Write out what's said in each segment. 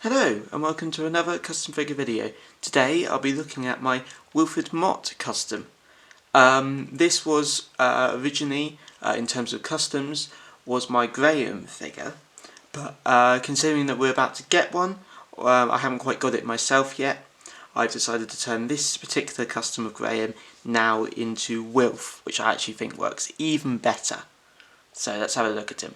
Hello and welcome to another custom figure video. Today I'll be looking at my Wilfred Mott custom. This was originally, in terms of customs, was my Graham figure, but considering that we're about to get one, I haven't quite got it myself yet. I've decided to turn this particular custom of Graham now into Wilf, which I actually think works even better. So let's have a look at him.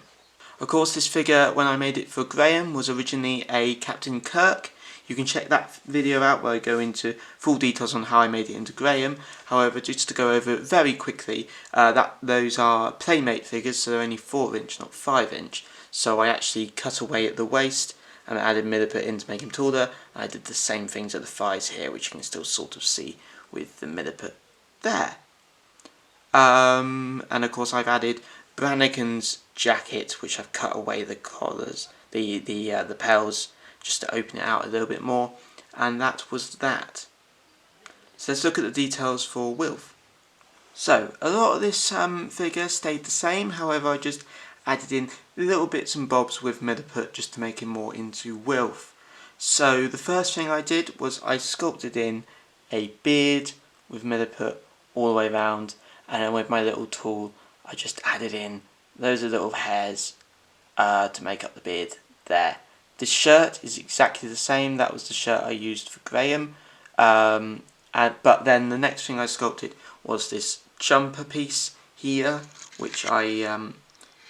Of course, this figure, when I made it for Graham, was originally a Captain Kirk. You can check that video out where I go into full details on how I made it into Graham. However, just to go over it very quickly, those are Playmate figures, so they're only 4-inch, not 5-inch. So I actually cut away at the waist and added milliput in to make him taller. I did the same things at the thighs here, which you can still sort of see with the milliput there. And of course, I've added Brannigan's jacket, which I've cut away the collars, the lapels, just to open it out a little bit more, and that was that. So let's look at the details for Wilf. So a lot of this figure stayed the same, however I just added in little bits and bobs with milliput just to make him more into Wilf. So the first thing I did was I sculpted in a beard with milliput all the way around, and then with my little tool I just added in loads of little hairs to make up the beard there. This shirt is exactly the same. That was the shirt I used for Graham. But then the next thing I sculpted was this jumper piece here, which I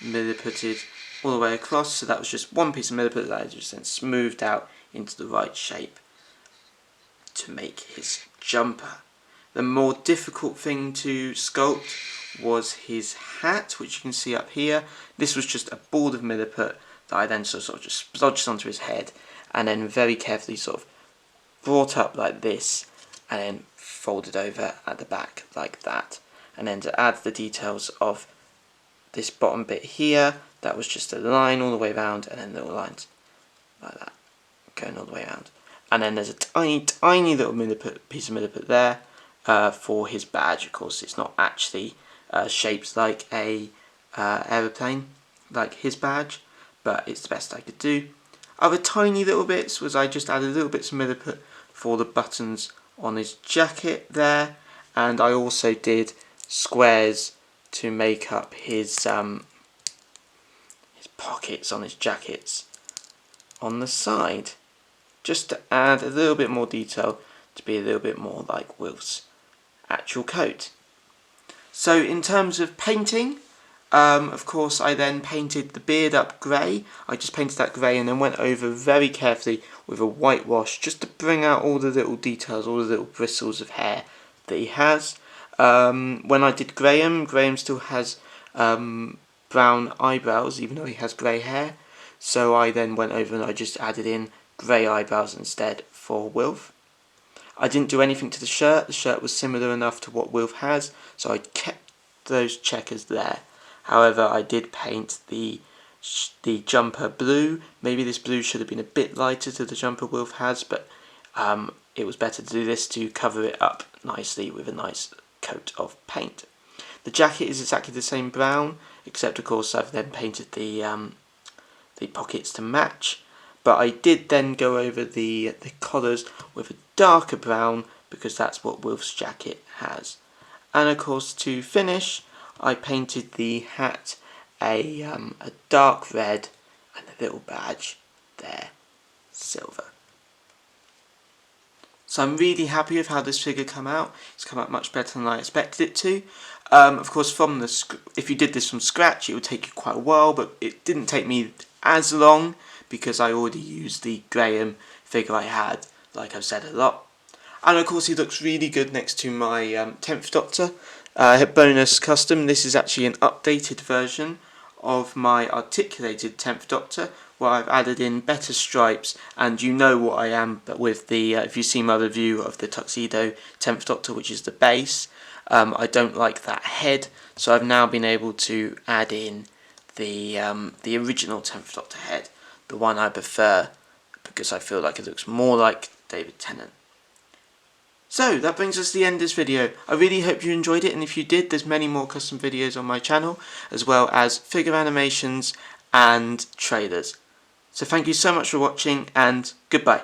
milliputed all the way across. So that was just one piece of milliput that I just then smoothed out into the right shape to make his jumper. The more difficult thing to sculpt was his hat, which you can see up here. This was just a ball of milliput that I then sort of just splodged onto his head and then very carefully sort of brought up like this and then folded over at the back like that. And then to add the details of this bottom bit here, that was just a line all the way around and then little lines like that going all the way around. And then there's a tiny little piece of milliput there for his badge. Of course, it's not actually shaped like a aeroplane like his badge, but it's the best I could do. Other tiny little bits was I just added little bits of milliput for the buttons on his jacket there, and I also did squares to make up his pockets on his jackets on the side, just to add a little bit more detail to be a little bit more like Wilf's actual coat. So in terms of painting, of course I then painted the beard up grey. I just painted that grey and then went over very carefully with a whitewash just to bring out all the little details, all the little bristles of hair that he has. When I did Graham still has brown eyebrows even though he has grey hair. So I then went over and I just added in grey eyebrows instead for Wilf. I didn't do anything to the shirt. The shirt was similar enough to what Wilf has, so I kept those checkers there. However, I did paint the jumper blue. Maybe this blue should have been a bit lighter to the jumper Wilf has, but it was better to do this to cover it up nicely with a nice coat of paint. The jacket is exactly the same brown, except of course I've then painted the pockets to match. But I did then go over the collars with a darker brown because that's what Wilf's jacket has. And of course, to finish, I painted the hat a dark red and the little badge there silver. So I'm really happy with how this figure came out. It's come out much better than I expected it to. Of course, if you did this from scratch, it would take you quite a while, but it didn't take me as long because I already used the Graham figure I had, like I've said a lot. And of course he looks really good next to my 10th Doctor bonus custom. This is actually an updated version of my articulated 10th Doctor, where I've added in better stripes, and you know what I am, but with the, if you see my review of the Tuxedo 10th Doctor, which is the base, I don't like that head, so I've now been able to add in the original 10th Doctor head, the one I prefer, because I feel like it looks more like David Tennant. So that brings us to the end of this video. I really hope you enjoyed it, and if you did, there's many more custom videos on my channel, as well as figure animations and trailers. So thank you so much for watching, and goodbye.